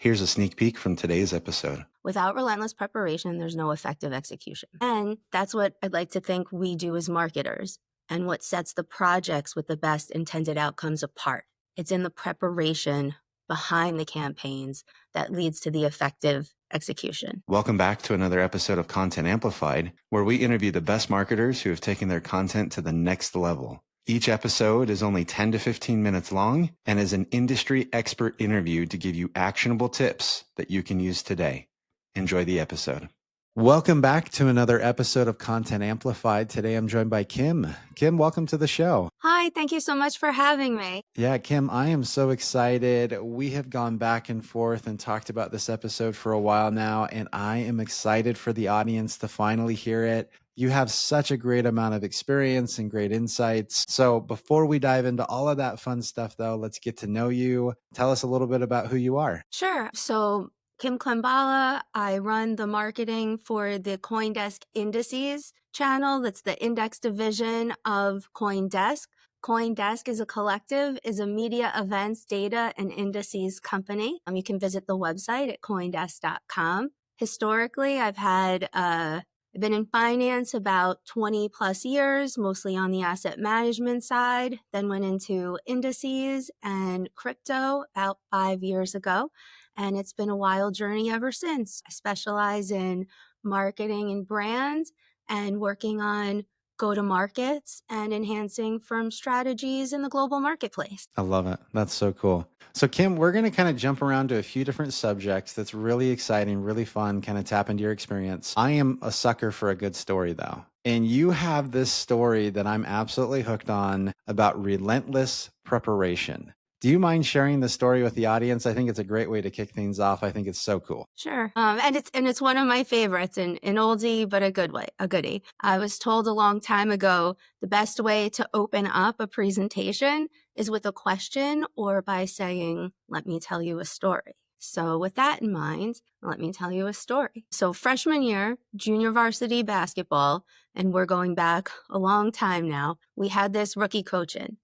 Here's a sneak peek from today's episode. Without relentless preparation, there's no effective execution. And that's what I'd like to think we do as marketers and what sets the projects with the best intended outcomes apart. It's in the preparation behind the campaigns that leads to the effective execution. Welcome back to another episode of Content Amplified, where we interview the best marketers who have taken their content to the next level. Each episode is only 10 to 15 minutes long and is an industry expert interview to give you actionable tips that you can use today. Enjoy the episode. Welcome back to another episode of Content Amplified. Today I'm joined by Kim. Kim, welcome to the show. Hi, thank you so much for having me. Yeah, Kim, I am so excited. We have gone back and forth and talked about this episode for a while now, and I am excited for the audience to finally hear it. You have such a great amount of experience and great insights. So before we dive into all of that fun stuff, though, let's get to know you. Tell us a little bit about who you are. Sure. So Kim Klamballa, I run the marketing for the CoinDesk Indices channel. That's the index division of CoinDesk. CoinDesk is a collective, is a media, events, data, and indices company. You can visit the website at coindesk.com. Historically, I've been in finance about 20 plus years, mostly on the asset management side, then went into indices and crypto about 5 years ago. And it's been a wild journey ever since. I specialize in marketing and brand and working on go-to-markets and enhancing firm strategies in the global marketplace. I love it. That's so cool. So Kim, we're going to kind of jump around to a few different subjects. That's really exciting, really fun, kind of tap into your experience. I am a sucker for a good story though. And you have this story that I'm absolutely hooked on about relentless preparation. Do you mind sharing the story with the audience? I think it's a great way to kick things off. I think it's so cool. Sure. And it's one of my favorites, an oldie, but a goodie. I was told a long time ago, the best way to open up a presentation is with a question or by saying, let me tell you a story. So with that in mind, let me tell you a story. So freshman year, junior varsity basketball, and we're going back a long time now, we had this rookie coach in.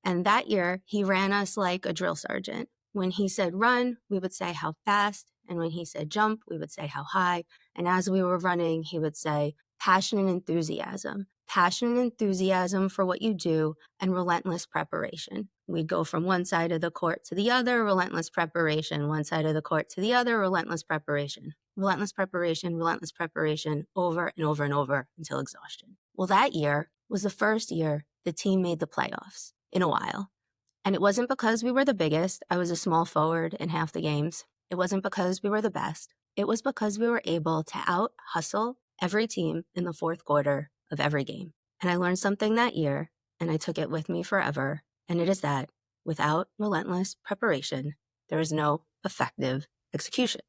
And that year, he ran us like a drill sergeant. When he said run, we would say how fast. And when he said jump, we would say how high. And as we were running, he would say passion and enthusiasm for what you do, and relentless preparation. We'd go from one side of the court to the other, relentless preparation, one side of the court to the other, relentless preparation, over and over and over until exhaustion. Well, that year was the first year the team made the playoffs in a while. And it wasn't because we were the biggest. I was a small forward in half the games. It wasn't because we were the best. It was because we were able to out-hustle every team in the fourth quarter of every game. And I learned something that year, and I took it with me forever. And it is that without relentless preparation, there is no effective execution.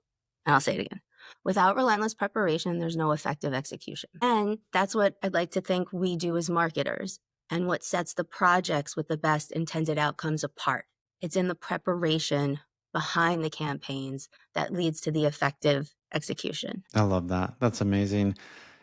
And I'll say it again. Without relentless preparation, there's no effective execution. And that's what I'd like to think we do as marketers and what sets the projects with the best intended outcomes apart. It's in the preparation behind the campaigns that leads to the effective execution. I love that. That's amazing.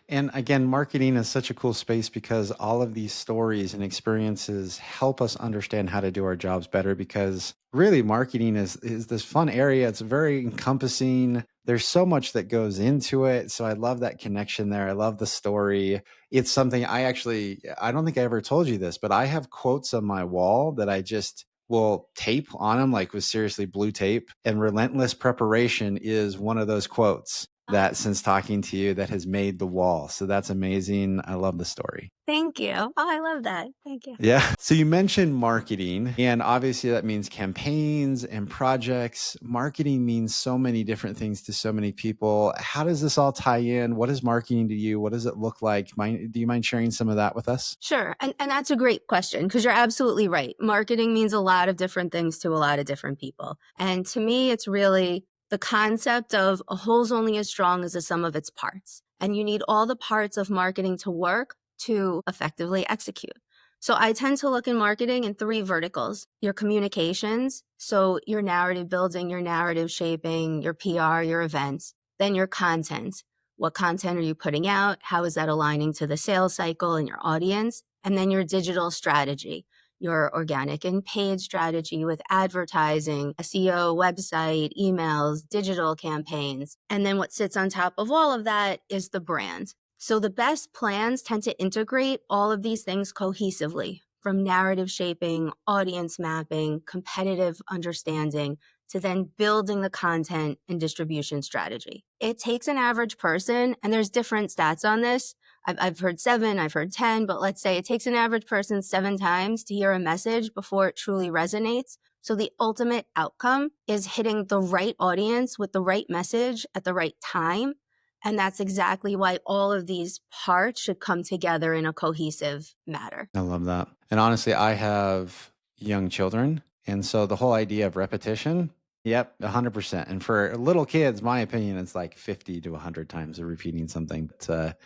And again, marketing is such a cool space because all of these stories and experiences help us understand how to do our jobs better, because really marketing is this fun area. It's very encompassing. There's so much that goes into it. So I love that connection there. I love the story. It's something I don't think I ever told you this, but I have quotes on my wall that I just will tape on them, like with seriously blue tape. And relentless preparation is one of those quotes that, since talking to you, that has made the wall. So that's amazing. I love the story. Thank you. Oh, I love that. Thank you. Yeah. So you mentioned marketing, and obviously that means campaigns and projects. Marketing means so many different things to so many people. How does this all tie in? What is marketing to you? What does it look like? Do you mind sharing some of that with us? Sure. And that's a great question, because you're absolutely right. Marketing means a lot of different things to a lot of different people. And to me, it's really the concept of a whole's only as strong as the sum of its parts. And you need all the parts of marketing to work to effectively execute. So I tend to look in marketing in three verticals: your communications, so your narrative building, your narrative shaping, your PR, your events; then your content. What content are you putting out? How is that aligning to the sales cycle and your audience? And then your digital strategy. your organic and paid strategy with advertising, SEO, website, emails, digital campaigns. And then what sits on top of all of that is the brand. So the best plans tend to integrate all of these things cohesively, from narrative shaping, audience mapping, competitive understanding, to then building the content and distribution strategy. It takes an average person, and there's different stats on this. I've heard 7, I've heard 10, but let's say it takes an average person 7 times to hear a message before it truly resonates. So the ultimate outcome is hitting the right audience with the right message at the right time. And that's exactly why all of these parts should come together in a cohesive manner. I love that. And honestly, I have young children. And so the whole idea of repetition, yep, 100%. And for little kids, my opinion, it's like 50 to 100 times of repeating something. But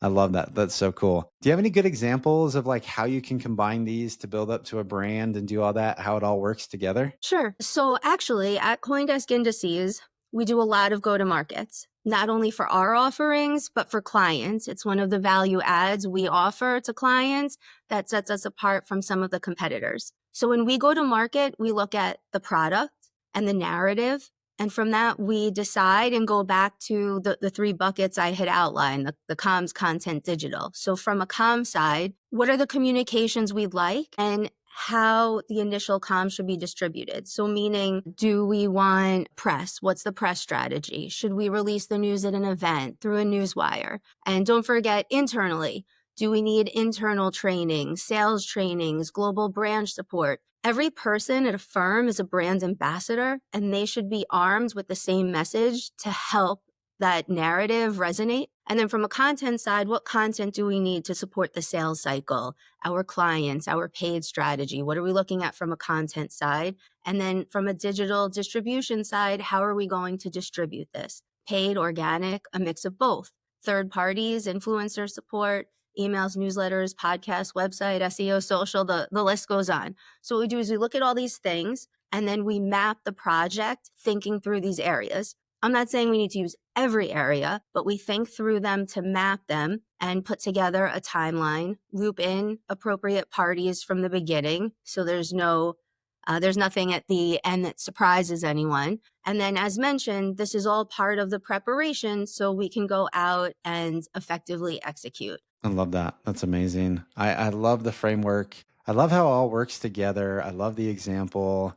I love that. That's so cool. Do you have any good examples of like how you can combine these to build up to a brand and do all that, how it all works together? Sure. So actually, at CoinDesk Indices, we do a lot of go-to-markets, not only for our offerings, but for clients. It's one of the value adds we offer to clients that sets us apart from some of the competitors. So when we go to market, we look at the product and the narrative. And from that, we decide and go back to the 3 buckets I had outlined, the comms, content, digital. So from a comm side, what are the communications we'd like? And how the initial comms should be distributed. So meaning, do we want press? What's the press strategy? Should we release the news at an event through a newswire? And don't forget internally, do we need internal training, sales trainings, global brand support? Every person at a firm is a brand ambassador, and they should be armed with the same message to help that narrative resonate. And then from a content side, what content do we need to support the sales cycle, our clients, our paid strategy? What are we looking at from a content side? And then from a digital distribution side, how are we going to distribute this? Paid, organic, a mix of both. Third parties, influencer support, emails, newsletters, podcasts, website, SEO, social, the list goes on. So what we do is we look at all these things and then we map the project thinking through these areas. I'm not saying we need to use every area, but we think through them to map them and put together a timeline, loop in appropriate parties from the beginning. So there's nothing at the end that surprises anyone. And then as mentioned, this is all part of the preparation so we can go out and effectively execute. I love that. That's amazing. I love the framework. I love how it all works together. I love the example.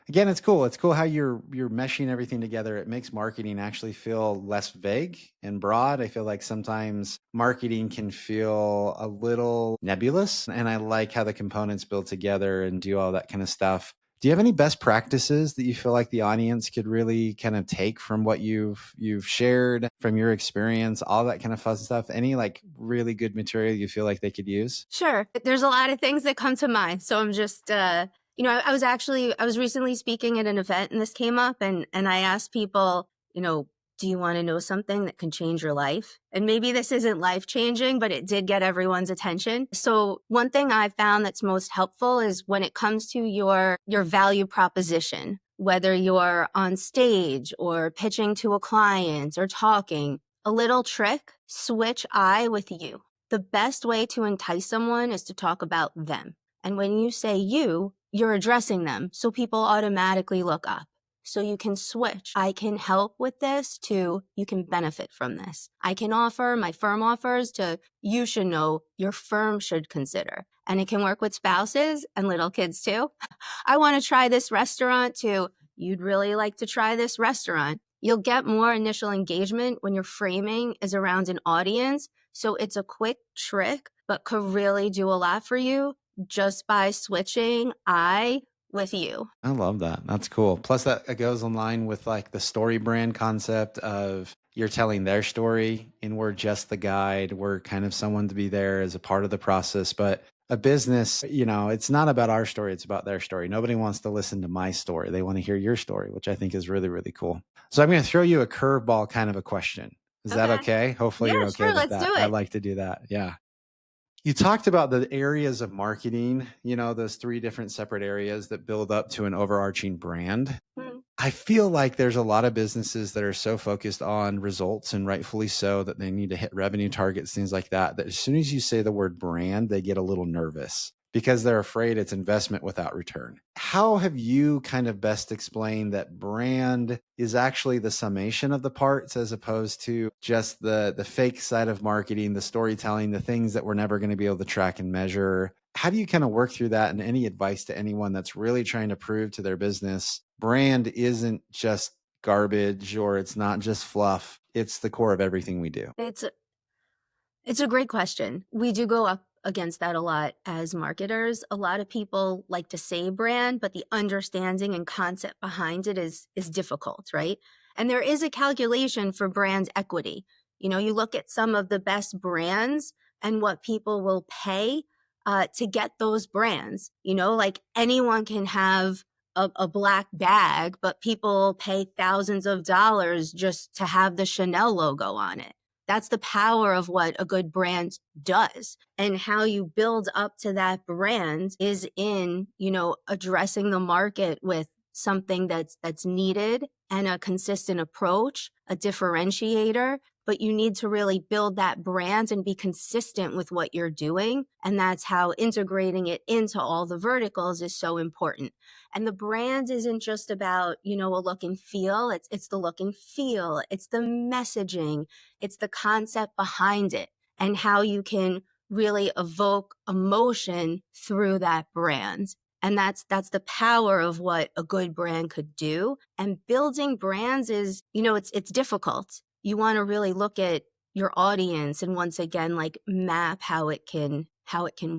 Again, it's cool. It's cool how you're meshing everything together. It makes marketing actually feel less vague and broad. I feel like sometimes marketing can feel a little nebulous, and I like how the components build together and do all that kind of stuff. Do you have any best practices that you feel like the audience could really kind of take from what you've shared from your experience, all that kind of fun stuff? Any like really good material you feel like they could use? Sure. There's a lot of things that come to mind. So I'm just, I was recently speaking at an event and this came up and I asked people, do you want to know something that can change your life? And maybe this isn't life changing, but it did get everyone's attention. So one thing I've found that's most helpful is when it comes to your value proposition, whether you're on stage or pitching to a client or talking, a little trick, switch I with you. The best way to entice someone is to talk about them. And when you say you, you're addressing them. So people automatically look up. So you can switch. I can help with this to you can benefit from this. I can offer, my firm offers to you should know, your firm should consider. And it can work with spouses and little kids too. I want to try this restaurant too. You'd really like to try this restaurant. You'll get more initial engagement when your framing is around an audience. So it's a quick trick, but could really do a lot for you just by switching I with you. I love that. That's cool. Plus, that it goes in line with like the story brand concept of you're telling their story and we're just the guide. We're kind of someone to be there as a part of the process. But a business, it's not about our story. It's about their story. Nobody wants to listen to my story. They want to hear your story, which I think is really, really cool. So I'm going to throw you a curveball kind of a question. Is that Okay. okay? Hopefully Yeah, you're okay sure. with Let's that. do I it. like to do that. Yeah. You talked about the areas of marketing, those 3 different separate areas that build up to an overarching brand. Mhm. I feel like there's a lot of businesses that are so focused on results, and rightfully so, that they need to hit revenue targets, things like that, that as soon as you say the word brand, they get a little nervous. because they're afraid it's investment without return. How have you kind of best explained that brand is actually the summation of the parts as opposed to just the fake side of marketing, the storytelling, the things that we're never going to be able to track and measure? How do you kind of work through that, and any advice to anyone that's really trying to prove to their business brand isn't just garbage or it's not just fluff, it's the core of everything we do? It's a great question. We do go up against that a lot as marketers. A lot of people like to say brand, but the understanding and concept behind it is difficult, right? And there is a calculation for brand equity. You know, you look at some of the best brands and what people will pay to get those brands. You know, like anyone can have a black bag, but people pay thousands of dollars just to have the Chanel logo on it. That's the power of what a good brand does. And how you build up to that brand is in, you know, addressing the market with something that's needed and a consistent approach, a differentiator, but you need to really build that brand and be consistent with what you're doing. And that's how integrating it into all the verticals is so important. And the brand isn't just about, you know, a look and feel. It's the look and feel. It's the messaging. It's the concept behind it and how you can really evoke emotion through that brand. And that's the power of what a good brand could do. And building brands is, you know, it's difficult. You want to really look at your audience and once again like map how it can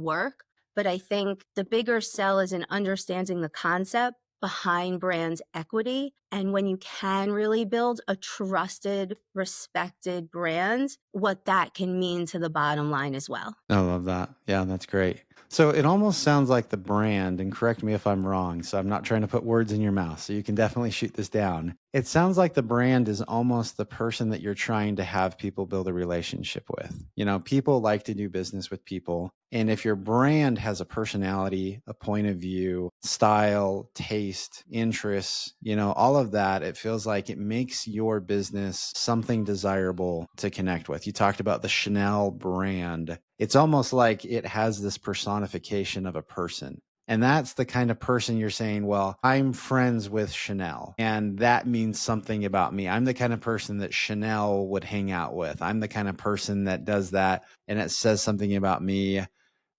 work. But I think the bigger sell is in understanding the concept behind brand equity. And when you can really build a trusted, respected brand, what that can mean to the bottom line as well. I love that. Yeah, that's great. So it almost sounds like the brand, and correct me if I'm wrong, so I'm not trying to put words in your mouth, so you can definitely shoot this down. It sounds like the brand is almost the person that you're trying to have people build a relationship with. You know, people like to do business with people. And if your brand has a personality, a point of view, style, taste, interests, you know, all of that, it feels like it makes your business something desirable to connect with. You talked about the Chanel brand. It's almost like it has this personification of a person. And that's the kind of person you're saying, well, I'm friends with Chanel, and that means something about me. I'm the kind of person that Chanel would hang out with. I'm the kind of person that does that, and it says something about me.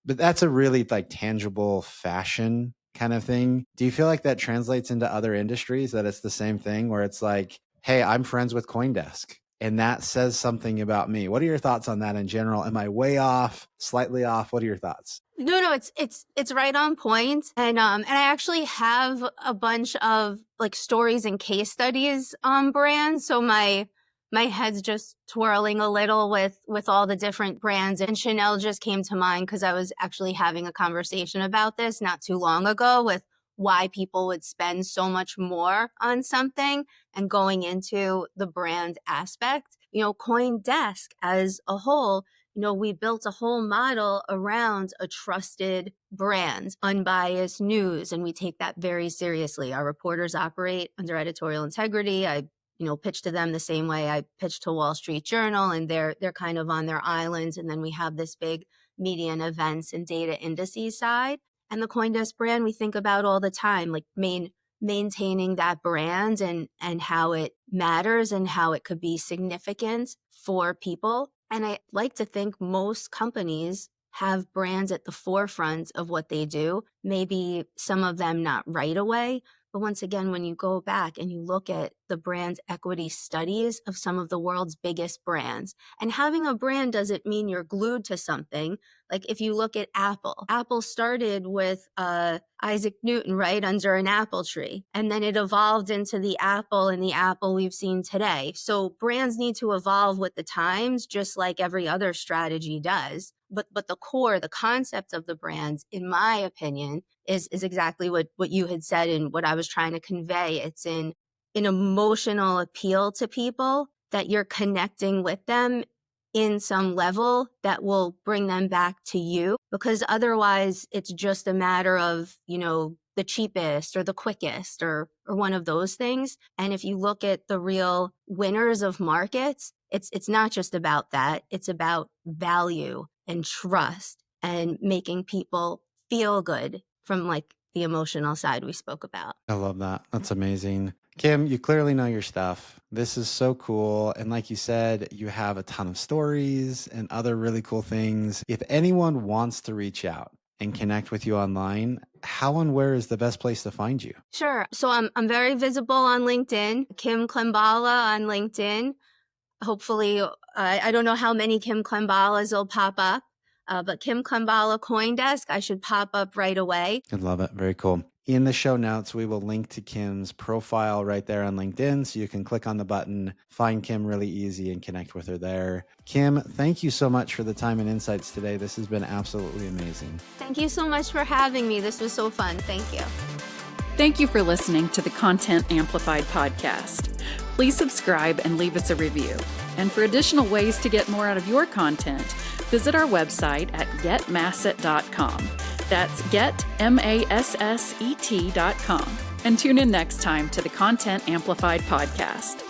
But that's a really like tangible fashion kind of thing. Do you feel like that translates into other industries, that it's the same thing where it's like, hey, I'm friends with CoinDesk and that says something about me? What are your thoughts on that in general? Am I way off, slightly off? What are your thoughts? No, it's right on point. And I actually have a bunch of like stories and case studies on brands. So my head's just twirling a little with all the different brands. And Chanel just came to mind because I was actually having a conversation about this not too long ago with why people would spend so much more on something and going into the brand aspect. You know, CoinDesk as a whole, you know, we built a whole model around a trusted brand, unbiased news, and we take that very seriously. Our reporters operate under editorial integrity. I, you know, pitch to them the same way I pitch to Wall Street Journal, and they're kind of on their islands. And then we have this big media and events and data indices side. And the CoinDesk brand we think about all the time, like maintaining that brand and how it matters and how it could be significant for people. And I like to think most companies have brands at the forefront of what they do. Maybe some of them not right away. But once again, when you go back and you look at the brand equity studies of some of the world's biggest brands, and having a brand doesn't mean you're glued to something. Like if you look at Apple, Apple started with Isaac Newton, right, under an apple tree. And then it evolved into the Apple and the Apple we've seen today. So brands need to evolve with the times, just like every other strategy does. But the core, the concept of the brands, in my opinion, is exactly what you had said and what I was trying to convey. It's in an emotional appeal to people that you're connecting with them in some level that will bring them back to you, because otherwise it's just a matter of, you know, the cheapest or the quickest or one of those things. And if you look at the real winners of markets, it's not just about that. It's about value and trust and making people feel good from like the emotional side we spoke about. I love that. That's amazing. Kim, you clearly know your stuff. This is so cool. And like you said, you have a ton of stories and other really cool things. If anyone wants to reach out and connect with you online, how and where is the best place to find you? Sure. So I'm very visible on LinkedIn, Kim Klamballa on LinkedIn. Hopefully, I don't know how many Kim Klamballas will pop up, but Kim Klamballa CoinDesk, I should pop up right away. I love it. Very cool. In the show notes, we will link to Kim's profile right there on LinkedIn. So you can click on the button, find Kim really easy, and connect with her there. Kim, thank you so much for the time and insights today. This has been absolutely amazing. Thank you so much for having me. This was so fun. Thank you. Thank you for listening to the Content Amplified podcast. Please subscribe and leave us a review. And for additional ways to get more out of your content, visit our website at getmasset.com. That's getmasset.com. And tune in next time to the Content Amplified podcast.